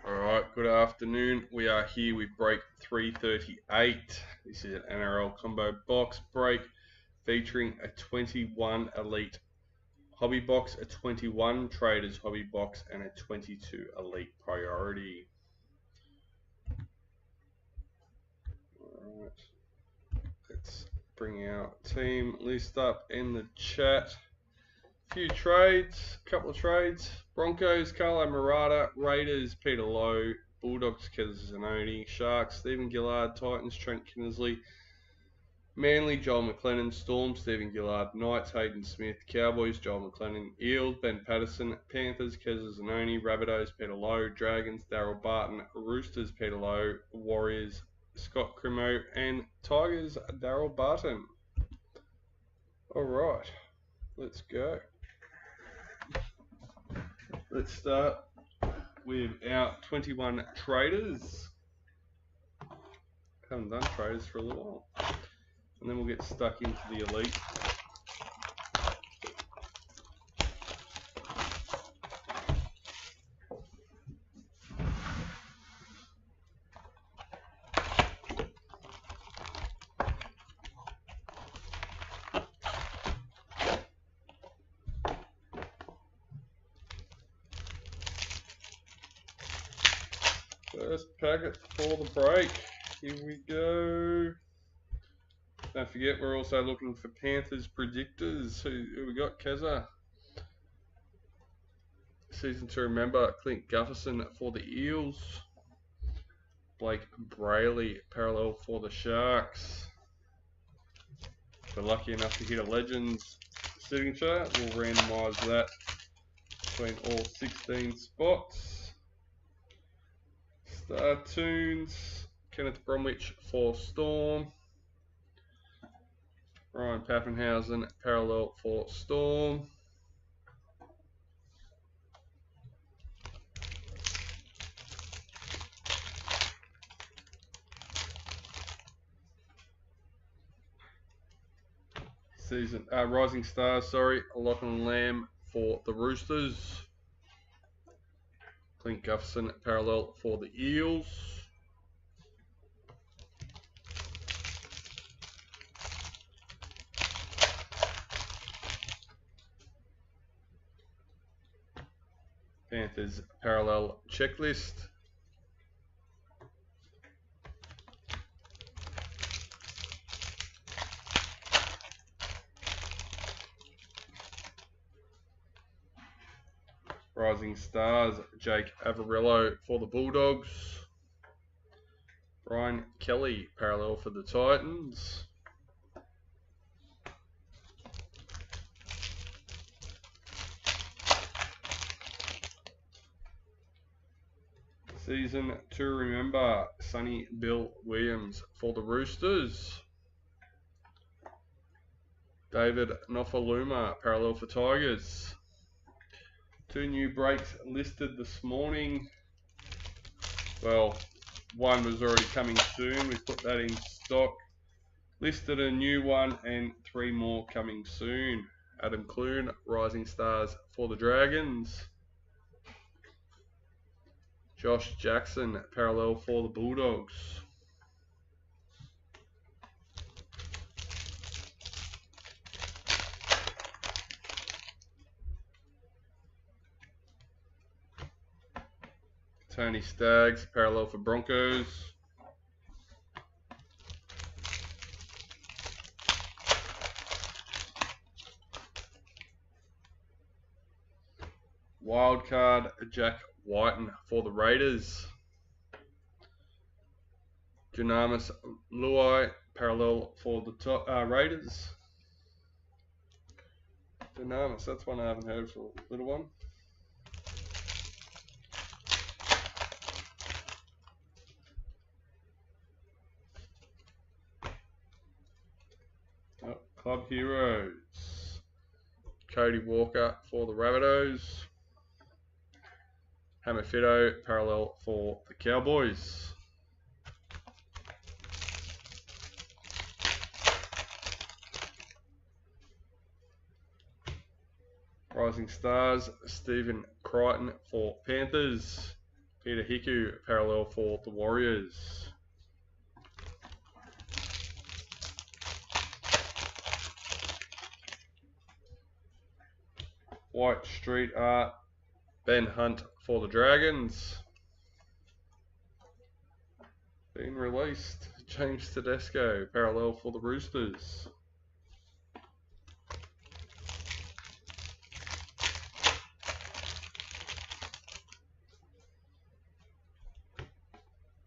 Alright, good afternoon. We are here with break 338. This is an NRL combo box break featuring a 21 Elite Hobby Box, a 21 Traders Hobby Box, and a 22 Elite Priority. Alright, let's bring our team list up in the chat. Few trades, couple of trades. Broncos, Carlo Murata. Raiders, Peter Lowe. Bulldogs, Keza Zanoni. Sharks, Stephen Gillard. Titans, Trent Kinnersley. Manly, Joel McLennan. Storm, Stephen Gillard. Knights, Hayden Smith. Cowboys, Joel McLennan. Eels, Ben Patterson. Panthers, Keza Zanoni. Rabbitohs, Peter Lowe. Dragons, Daryl Barton. Roosters, Peter Lowe. Warriors, Scott Crimo. And Tigers, Daryl Barton. Alright, let's go. Let's start with our 21 traders. Haven't done traders for a little while. And then we'll get stuck into the elite. First packet for the break. Here we go. Don't forget, we're also looking for Panthers predictors. Who we got? Keza. Season to remember. Clint Gutherson for the Eels. Blake Brayley parallel for the Sharks. If we're lucky enough to hit a Legends signature, we'll randomise that between all 16 spots. Star Tunes, Kenneth Bromwich for Storm. Ryan Papenhausen, parallel for Storm. Rising Stars, Lachlan Lamb for the Roosters. Clint Gutherson, parallel for the Eels. Panthers, parallel checklist. Rising Stars, Jake Averillo for the Bulldogs. Brian Kelly, parallel for the Titans. Season to remember, Sonny Bill Williams for the Roosters. David Nofaluma, parallel for Tigers. Two new breaks listed this morning. Well, one was already coming soon. We put that in stock. Listed a new one and 3 more coming soon. Adam Clune, Rising Stars for the Dragons. Josh Jackson, parallel for the Bulldogs. Tony Staggs, parallel for Broncos. Wildcard, Jack Whiten for the Raiders. Dunamis Luai, parallel for the Raiders. Dunamis, that's one I haven't heard for a little one. Club Heroes. Cody Walker for the Rabbitohs. Hammerfido, parallel for the Cowboys. Rising Stars, Stephen Crichton for Panthers. Peter Hiku, parallel for the Warriors. White Street Art, Ben Hunt for the Dragons. Being released, James Tedesco, parallel for the Roosters.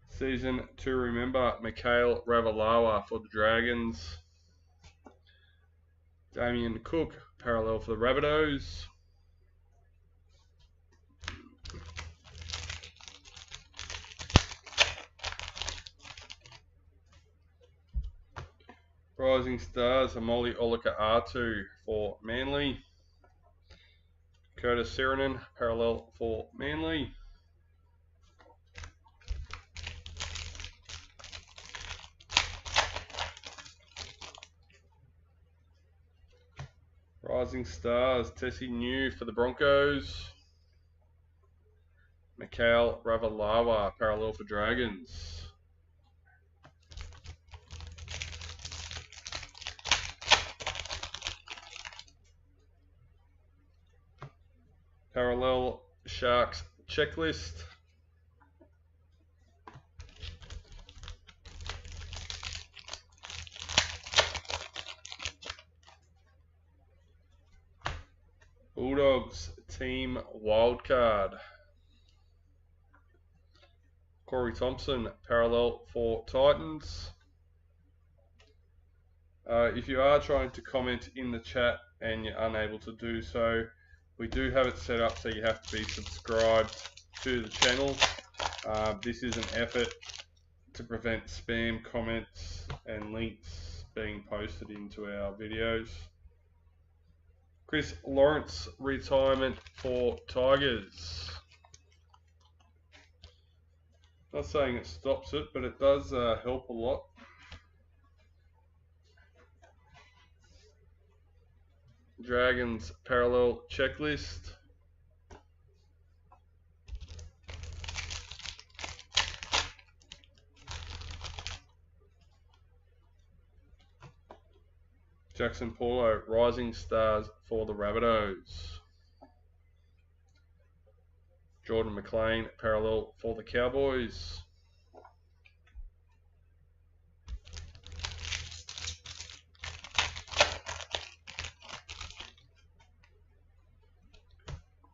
Season to remember, Mikhail Ravalawa for the Dragons. Damien Cook, parallel for the Rabbitohs. Rising Stars, Amoli Olika-Atu for Manly. Curtis Sirenen, parallel for Manly. Rising Stars, Tessie New for the Broncos. Mikhail Ravalawa, parallel for Dragons. Parallel Sharks Checklist. Bulldogs Team Wildcard. Corey Thompson, parallel for Titans. If you are trying to comment in the chat and you're unable to do so, we do have it set up so you have to be subscribed to the channel. This is an effort to prevent spam comments and links being posted into our videos. Chris Lawrence, retirement for Tigers. Not saying it stops it, but it does help a lot. Dragons parallel checklist. Jackson Paulo, Rising Stars for the Rabbitohs. Jordan McLean, parallel for the Cowboys.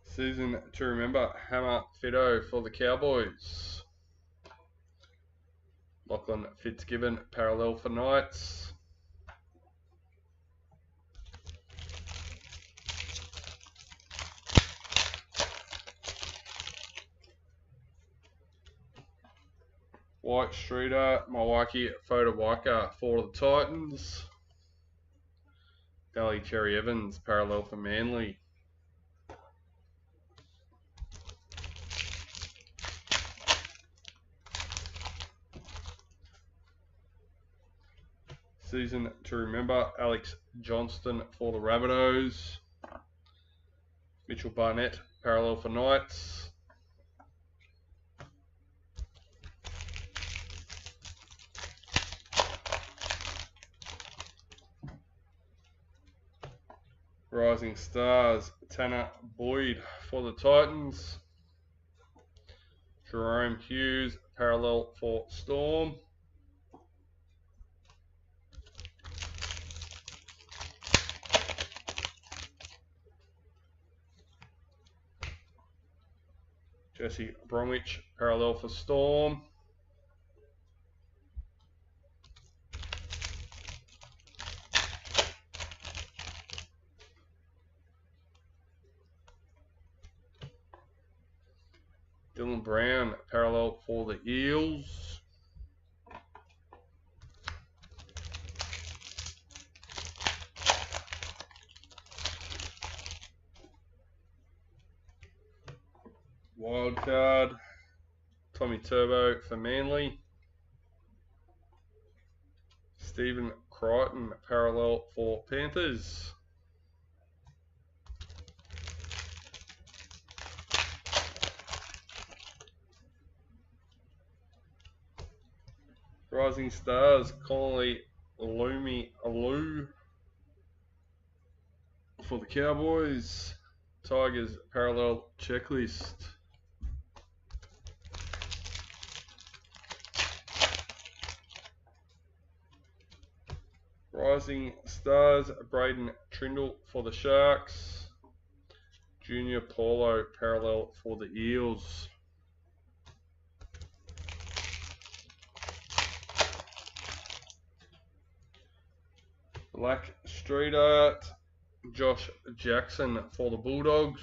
Season to remember, Hammer Fido for the Cowboys. Lachlan Fitzgibbon, parallel for Knights. White Streeter, Mawaki Fodawaka for the Titans. Dally Cherry Evans, parallel for Manly. Season to remember, Alex Johnston for the Rabbitohs. Mitchell Barnett, parallel for Knights. Rising Stars, Tanner Boyd for the Titans. Jerome Hughes, parallel for Storm. Jesse Bromwich, parallel for Storm. Dylan Brown, parallel for the Eels. Wildcard, Tommy Turbo for Manly. Stephen Crichton, parallel for Panthers. Rising Stars, Connolly Lumi Alu for the Cowboys. Tigers, Parallel Checklist. Rising Stars, Braden Trindle for the Sharks. Junior Paulo, Parallel for the Eels. Black Street Art, Josh Jackson for the Bulldogs.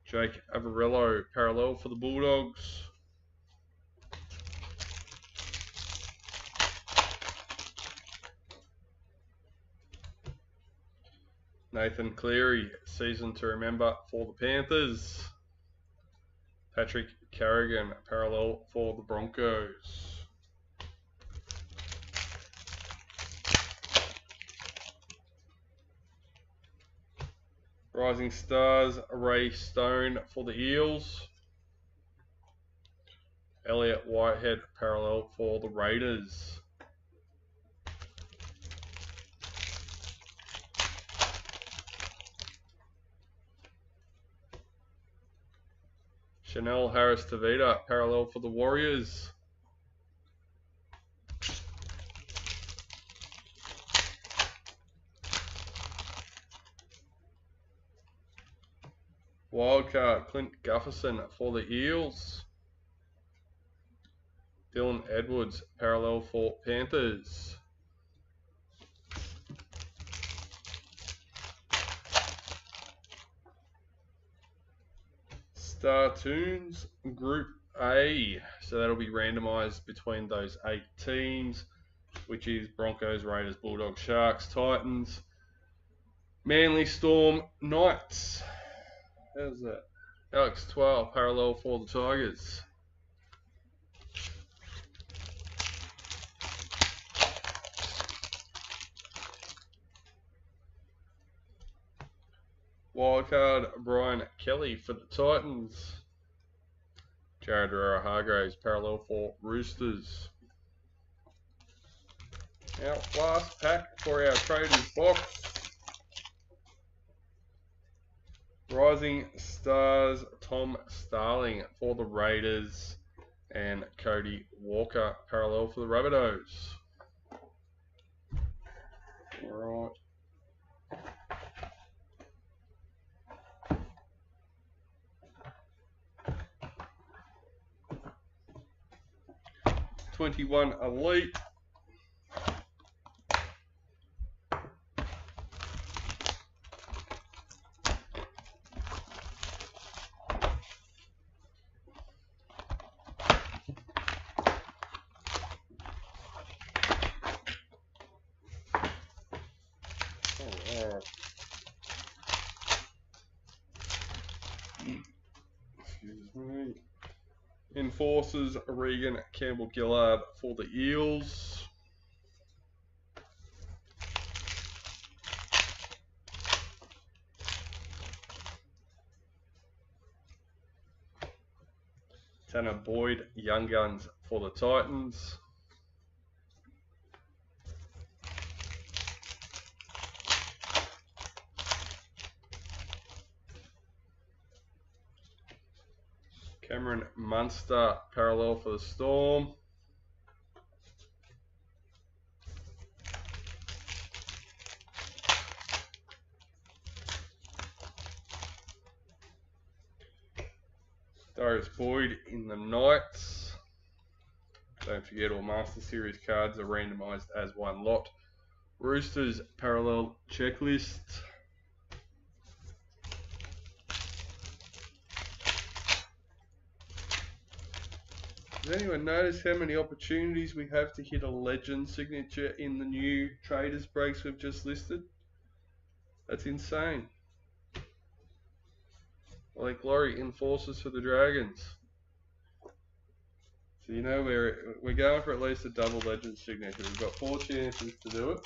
Jake Avarello, Parallel for the Bulldogs. Nathan Cleary, Season to Remember for the Panthers. Patrick Carrigan, Parallel for the Broncos. Rising Stars, Ray Stone for the Eels. Elliot Whitehead, Parallel for the Raiders. Chanel Harris Tavita, Parallel for the Warriors. Wildcard, Clint Gufferson for the Eels. Dylan Edwards, Parallel for Panthers. Star Tunes, Group A. So that'll be randomized between those 8 teams, which is Broncos, Raiders, Bulldogs, Sharks, Titans, Manly, Storm, Knights. How's that? Alex 12, Parallel for the Tigers. Wildcard, Brian Kelly for the Titans. Jared Rara Hargraves, Parallel for Roosters. Our last pack for our Traders box. Rising Stars, Tom Starling for the Raiders. And Cody Walker, Parallel for the Rabbitohs. Alright. '21 Elite. Excuse me. Enforcers, Regan Campbell Gillard for the Eels. Tanner Boyd, Young Guns for the Titans. Cameron Munster, Parallel for the Storm. Darius Boyd in the Knights. Don't forget, all Master Series cards are randomized as one lot. Roosters, Parallel Checklist. Does anyone notice how many opportunities we have to hit a legend signature in the new Traders breaks we've just listed? That's insane. Like Laurie, Enforcers for the Dragons. So you know we're going for at least a double legend signature. We've got 4 chances to do it.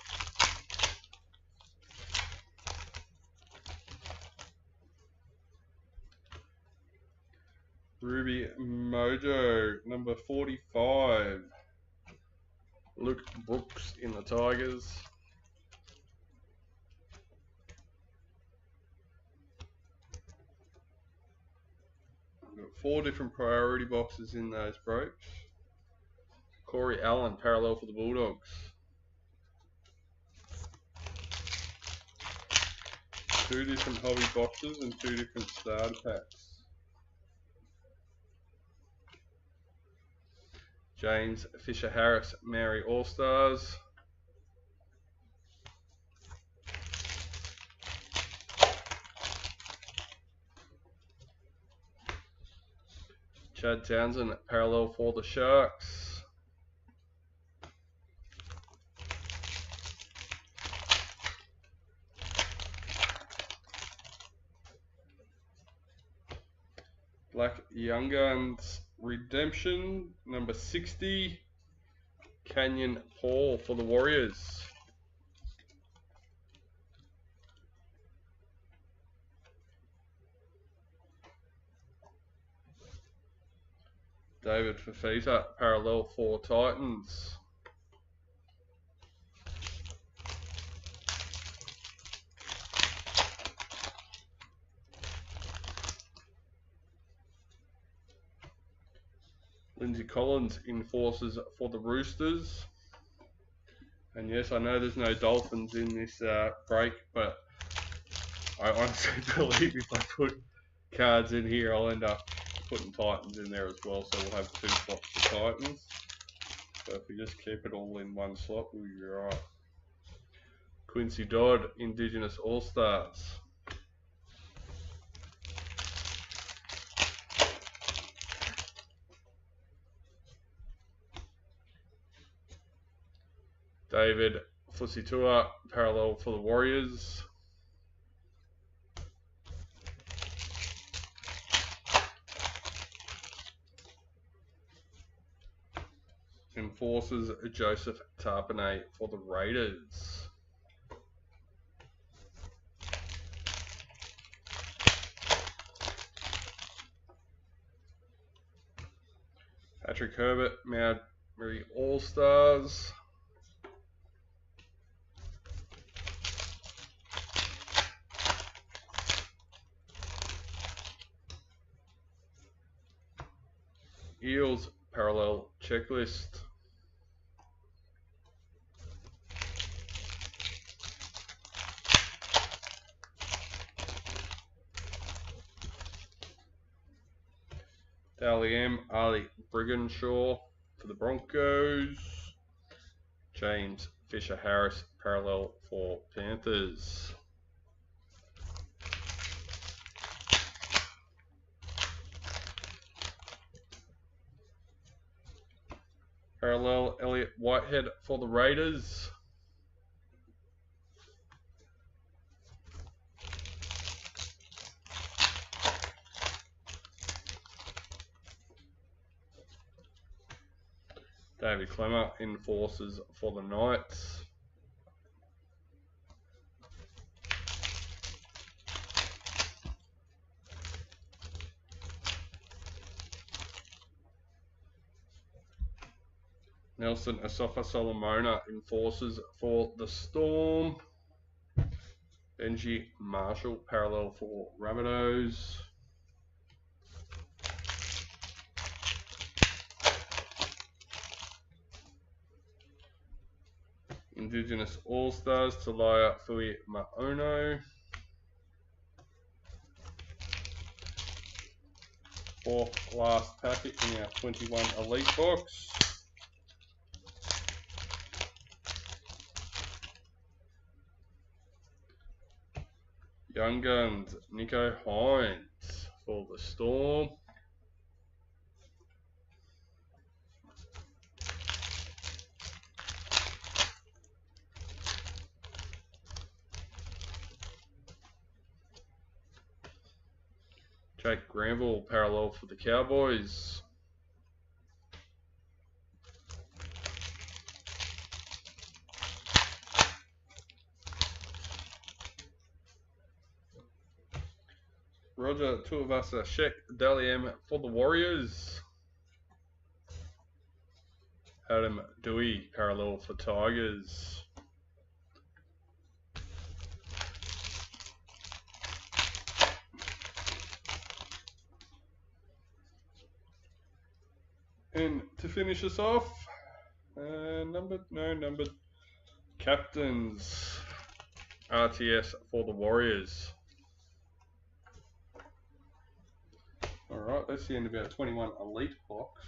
Ruby Mojo, number 45. Luke Brooks in the Tigers. We've got 4 different priority boxes in those breaks. Corey Allen, parallel for the Bulldogs. 2 different hobby boxes and 2 different starter packs. James Fisher-Harris, Mary All-Stars. Chad Townsend, parallel for the Sharks. Black Young Guns Redemption, number 60. Canyon Paul for the Warriors. David Fafita, parallel for Titans. Lindsay Collins, enforces for the Roosters. And yes, I know there's no Dolphins in this break, but I honestly believe if I put cards in here, I'll end up putting Titans in there as well. So we'll have 2 slots for Titans. So if we just keep it all in one slot, we'll be right. Quincy Dodd, Indigenous All-Stars. David Fusitua, parallel for the Warriors. Enforces Joseph Tarpanay for the Raiders. Patrick Herbert, Mary All-Stars. Eels, parallel checklist. Dally M, Ali Briganshaw for the Broncos. James Fisher-Harris, parallel for Panthers. Parallel Elliot Whitehead for the Raiders. David Clemmer, enforces for the Knights. Nelson Asafa Solomona, enforces for the Storm. Benji Marshall, parallel for Rabbitohs. Indigenous All-Stars, Talia Fui Maono. 4th last packet in our 21 Elite Box. Young Guns, Nico Hines for the Storm. Jake Granville, parallel for the Cowboys. Roger Tuivasa Sheck Dally M for the Warriors. Adam Dewey parallel for Tigers. And to finish us off, numbered captains. RTS for the Warriors. Alright, that's the end of our 21 Elite box.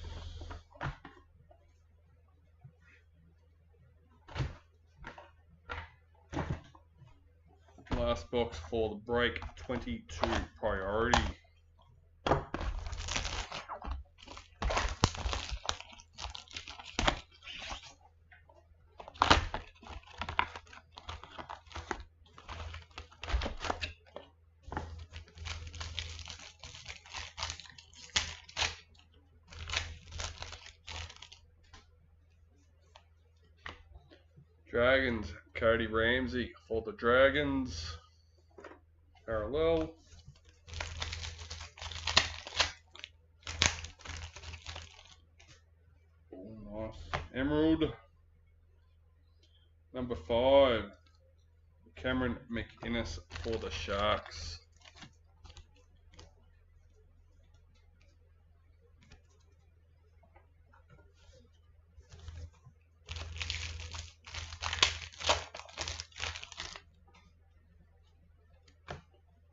Last box for the break 22 priority. Dragons, Cody Ramsey for the Dragons. Parallel. Oh, nice. Emerald. Number 5, Cameron McInnes for the Sharks.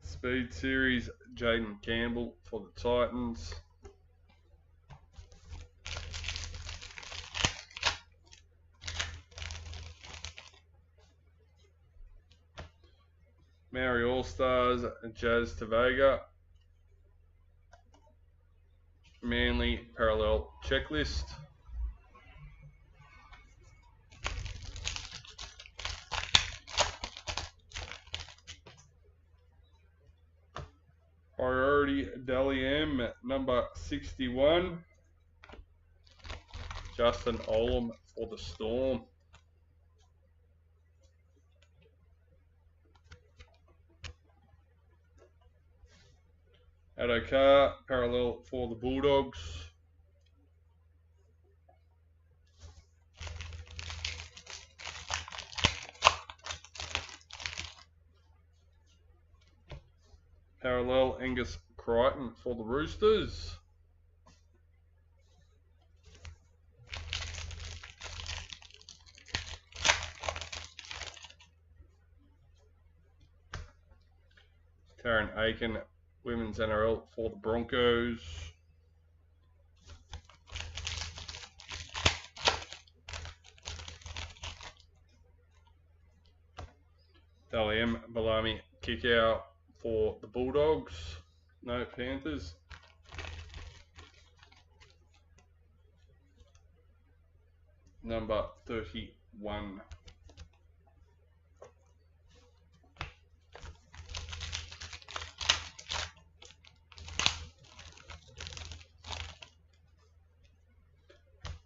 Speed Series, Jaden Campbell for the Titans. Maori All-Stars, Jazz Tavega. Manly Parallel Checklist. Priority Dally M, number 61. Justin Olam for the Storm. Adokar, parallel for the Bulldogs. Parallel Angus Crichton for the Roosters. Taryn Aiken, Women's NRL for the Broncos. Dally M Balami kick out for the Bulldogs. No, Panthers. Number 31.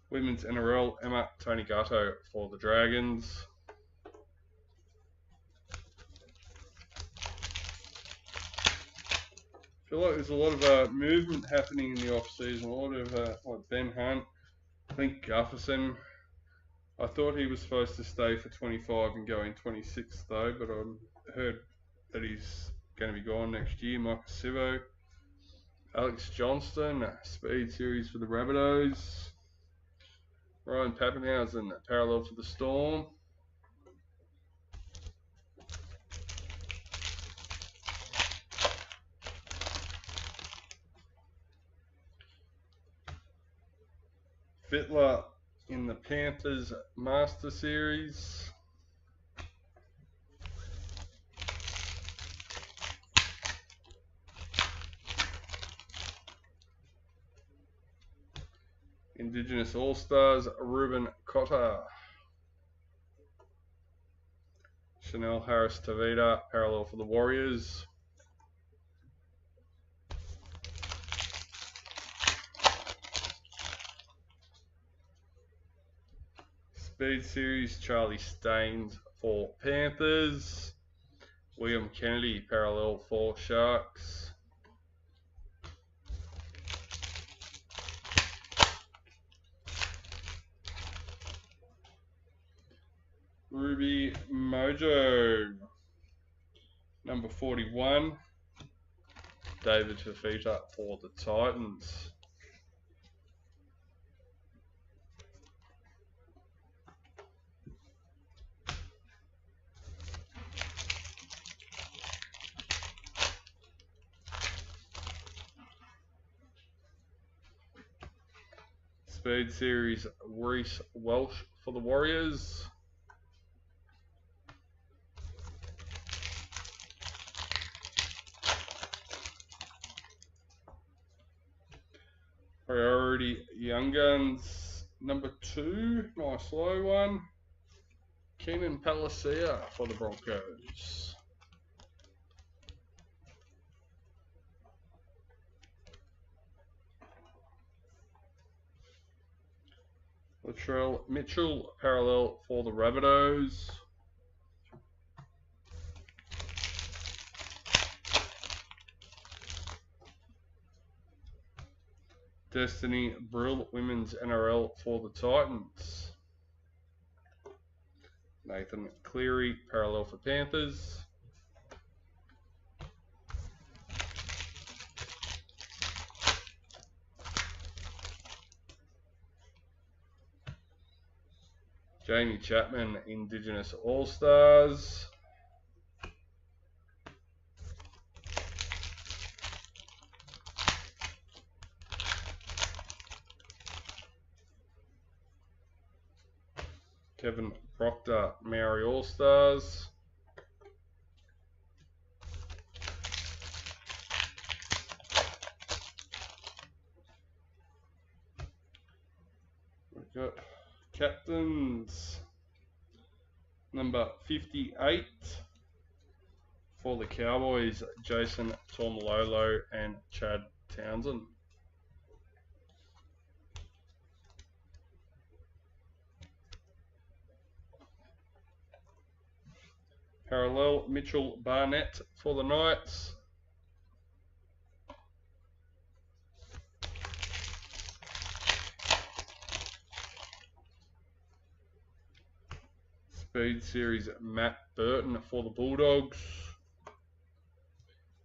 Women's NRL, Emma Tony Gatto for the Dragons. I feel like there's a lot of movement happening in the off-season. A lot of like Ben Hunt, I think Gufferson. I thought he was supposed to stay for 25 and go in 26 though, but I heard that he's going to be gone next year. Mike Sivo. Alex Johnston, Speed Series for the Rabbitohs. Ryan Pappenhausen, parallel for the Storm. Fittler in the Panthers Master Series. Indigenous All-Stars, Ruben Cotter. Chanel Harris Tavita, parallel for the Warriors. Speed Series, Charlie Staines for Panthers. William Kennedy, parallel for Sharks. Ruby Mojo. Number 41. David Fafita for the Titans. Speed Series, Reece Welsh for the Warriors. Priority Young Guns, number 2, nice low one. Keenan Palacia for the Broncos. Latrell Mitchell, parallel for the Rabbitohs. Destiny Brill, Women's NRL for the Titans. Nathan Cleary, parallel for Panthers. Jamie Chapman, Indigenous All-Stars. Kevin Proctor, Maori All-Stars. We've got captains. Number 58 for the Cowboys, Jason Taumalolo and Chad Townsend. Parallel Mitchell Barnett for the Knights. Speed Series Matt Burton for the Bulldogs.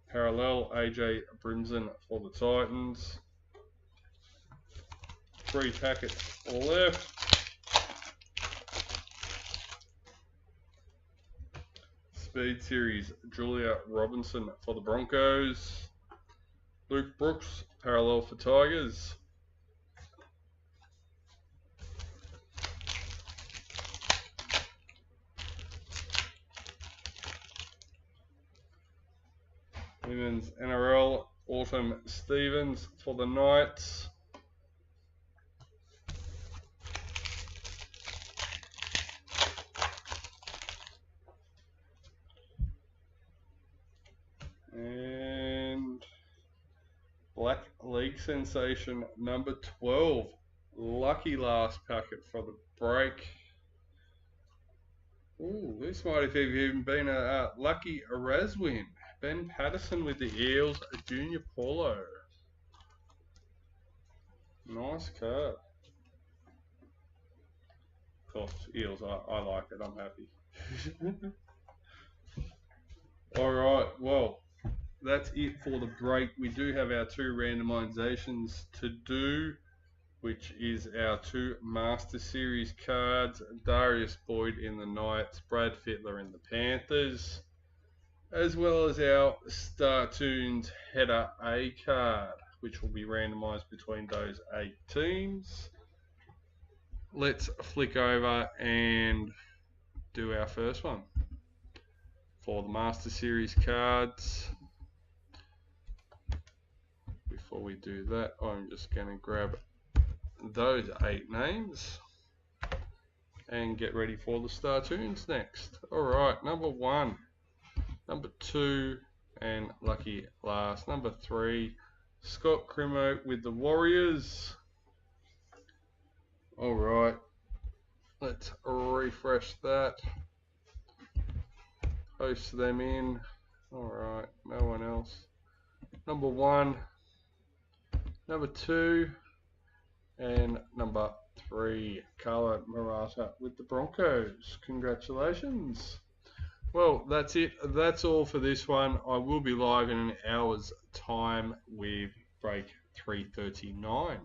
Parallel AJ Brimson for the Titans. 3 packets left. Speed Series Julia Robinson for the Broncos. Luke Brooks, parallel for Tigers. Women's NRL Autumn Stevens for the Knights. And Black League Sensation number 12. Lucky last packet for the break. Ooh, this might have even been a lucky Raz win. Ben Patterson with the Eels, a Junior Paulo. Nice card. Of course, Eels, I like it, I'm happy. Alright, well, that's it for the break. We do have our 2 randomizations to do, which is our 2 Master Series cards. Darius Boyd in the Knights, Brad Fittler in the Panthers, as well as our Star Tunes Header A card, which will be randomized between those 8 teams. Let's flick over and do our first one. For the Master Series cards, before we do that, I'm just going to grab those 8 names and get ready for the Star Tunes next. Alright, number 1, number 2, and lucky last, number 3, Scott Crimo with the Warriors. Alright, let's refresh that, post them in. Alright, no one else. Number 1, number 2, And number 3, Carla Murata with the Broncos. Congratulations. Well, that's it. That's all for this one. I will be live in an hour's time with break 339.